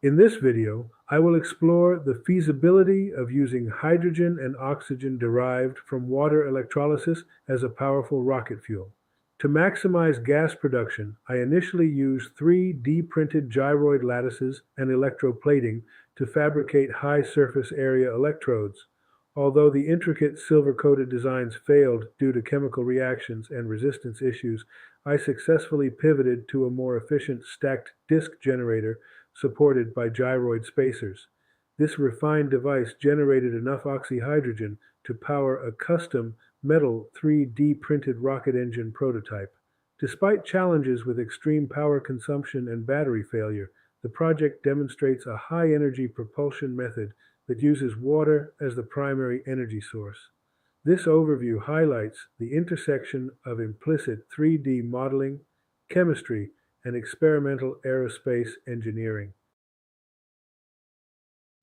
In this video, I will explore the feasibility of using hydrogen and oxygen derived from water electrolysis as a powerful rocket fuel. To maximize gas production, I initially used 3D printed gyroid lattices and electroplating to fabricate high surface area electrodes. Although the intricate silver-coated designs failed due to chemical reactions and resistance issues, I successfully pivoted to a more efficient stacked disk generator supported by gyroid spacers. This refined device generated enough oxyhydrogen to power a custom metal 3D printed rocket engine prototype. Despite challenges with extreme power consumption and battery failure, the project demonstrates a high-energy propulsion method that uses water as the primary energy source. This overview highlights the intersection of implicit 3D modeling, chemistry, and experimental aerospace engineering.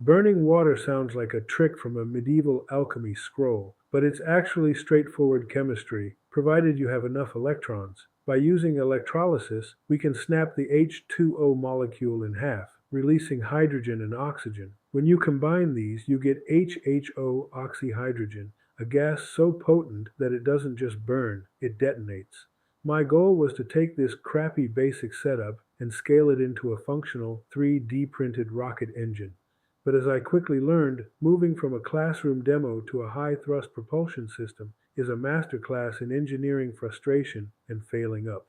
Burning water sounds like a trick from a medieval alchemy scroll, but it's actually straightforward chemistry, provided you have enough electrons. By using electrolysis, we can snap the H2O molecule in half, releasing hydrogen and oxygen. When you combine these, you get HHO oxyhydrogen, a gas so potent that it doesn't just burn, it detonates. My goal was to take this crappy basic setup and scale it into a functional 3D printed rocket engine. But as I quickly learned, moving from a classroom demo to a high-thrust propulsion system is a masterclass in engineering frustration and failing up.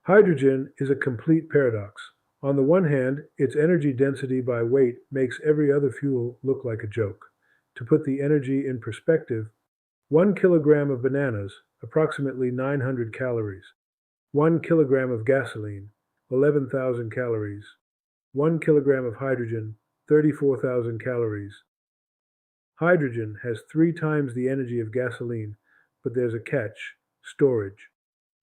Hydrogen is a complete paradox. On the one hand, its energy density by weight makes every other fuel look like a joke. To put the energy in perspective, 1 kilogram of bananas, approximately 900 calories. 1 kilogram of gasoline, 11,000 calories. 1 kilogram of hydrogen, 34,000 calories. Hydrogen has 3 times the energy of gasoline, but there's a catch: storage.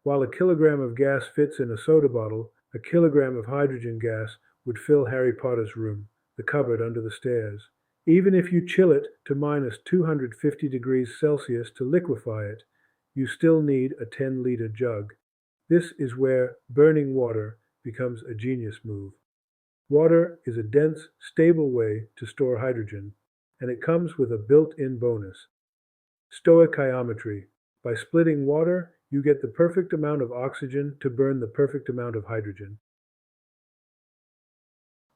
While a kilogram of gas fits in a soda bottle, a kilogram of hydrogen gas would fill Harry Potter's room, the cupboard under the stairs. Even if you chill it to minus 250 degrees Celsius to liquefy it, you still need a 10-liter jug. This is where burning water becomes a genius move. Water is a dense, stable way to store hydrogen, and it comes with a built-in bonus: stoichiometry. By splitting water, you get the perfect amount of oxygen to burn the perfect amount of hydrogen.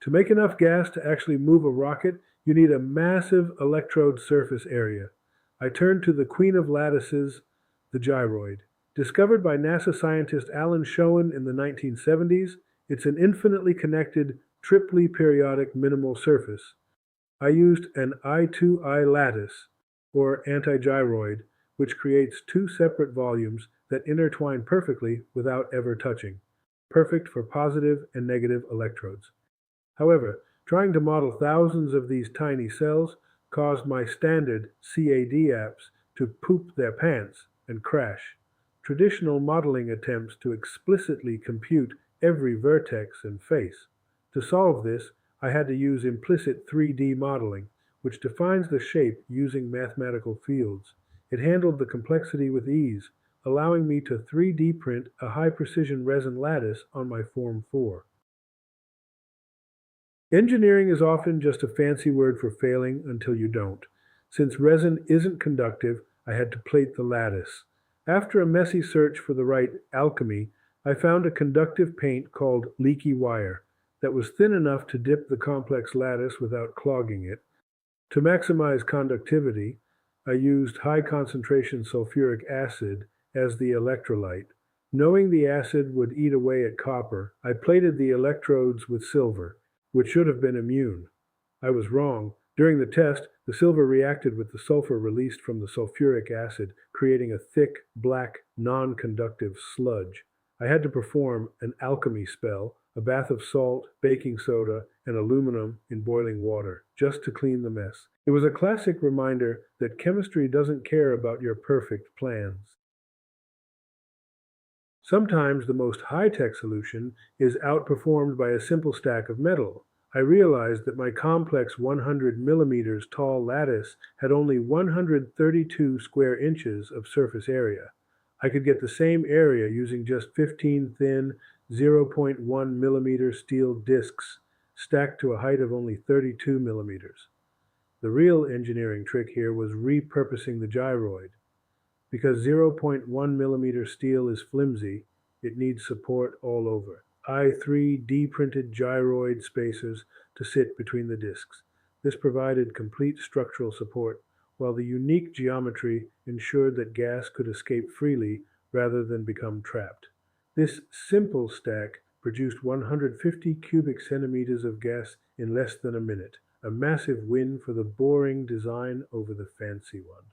To make enough gas to actually move a rocket, you need a massive electrode surface area. I turned to the queen of lattices, the gyroid. Discovered by NASA scientist Alan Schoen in the 1970s, it's an infinitely connected, triply periodic minimal surface. I used an I2I lattice, or anti-gyroid, which creates 2 separate volumes that intertwine perfectly without ever touching, perfect for positive and negative electrodes. However, trying to model thousands of these tiny cells caused my standard CAD apps to poop their pants and crash. Traditional modeling attempts to explicitly compute every vertex and face. To solve this, I had to use implicit 3D modeling, which defines the shape using mathematical fields. It handled the complexity with ease, allowing me to 3D print a high-precision resin lattice on my Form 4. Engineering is often just a fancy word for failing until you don't. Since resin isn't conductive, I had to plate the lattice. After a messy search for the right alchemy, I found a conductive paint called leaky wire that was thin enough to dip the complex lattice without clogging it. To maximize conductivity, I used high-concentration sulfuric acid as the electrolyte. Knowing the acid would eat away at copper, I plated the electrodes with silver, which should have been immune. I was wrong. During the test, the silver reacted with the sulfur released from the sulfuric acid, creating a thick, black, non-conductive sludge. I had to perform an alchemy spell, a bath of salt, baking soda, and aluminum in boiling water, just to clean the mess. It was a classic reminder that chemistry doesn't care about your perfect plans. Sometimes the most high-tech solution is outperformed by a simple stack of metal. I realized that my complex 100 millimeters tall lattice had only 132 square inches of surface area. I could get the same area using just 15 thin, 0.1 millimeter steel discs stacked to a height of only 32 millimeters. The real engineering trick here was repurposing the gyroid. Because 0.1 millimeter steel is flimsy, it needs support all over. I3D printed gyroid spacers to sit between the discs. This provided complete structural support, while the unique geometry ensured that gas could escape freely rather than become trapped. This simple stack produced 150 cubic centimeters of gas in less than a minute, a massive win for the boring design over the fancy one.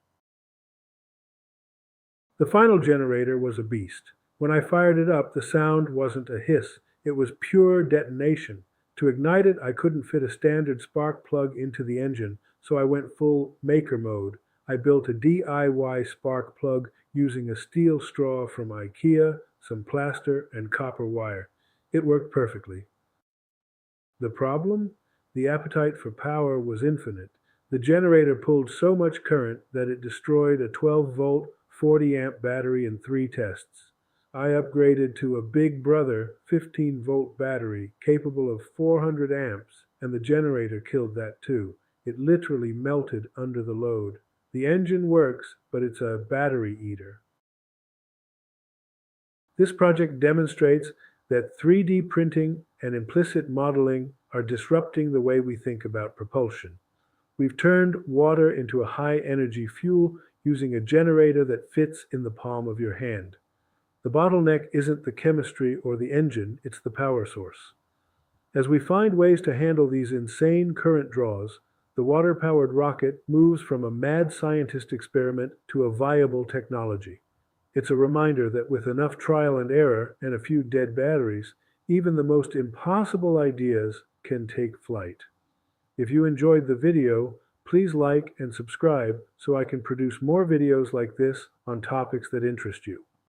The final generator was a beast. When I fired it up, the sound wasn't a hiss, it was pure detonation. To ignite it, I couldn't fit a standard spark plug into the engine, so I went full maker mode. I built a DIY spark plug using a steel straw from IKEA, some plaster, and copper wire. It worked perfectly. The problem? The appetite for power was infinite. The generator pulled so much current that it destroyed a 12-volt, 40-amp battery in 3 tests. I upgraded to a Big Brother 15-volt battery capable of 400 amps, and the generator killed that too. It literally melted under the load. The engine works, but it's a battery eater. This project demonstrates that 3D printing and implicit modeling are disrupting the way we think about propulsion. We've turned water into a high-energy fuel using a generator that fits in the palm of your hand. The bottleneck isn't the chemistry or the engine, it's the power source. As we find ways to handle these insane current draws, the water-powered rocket moves from a mad scientist experiment to a viable technology. It's a reminder that with enough trial and error and a few dead batteries, even the most impossible ideas can take flight. If you enjoyed the video, please like and subscribe so I can produce more videos like this on topics that interest you.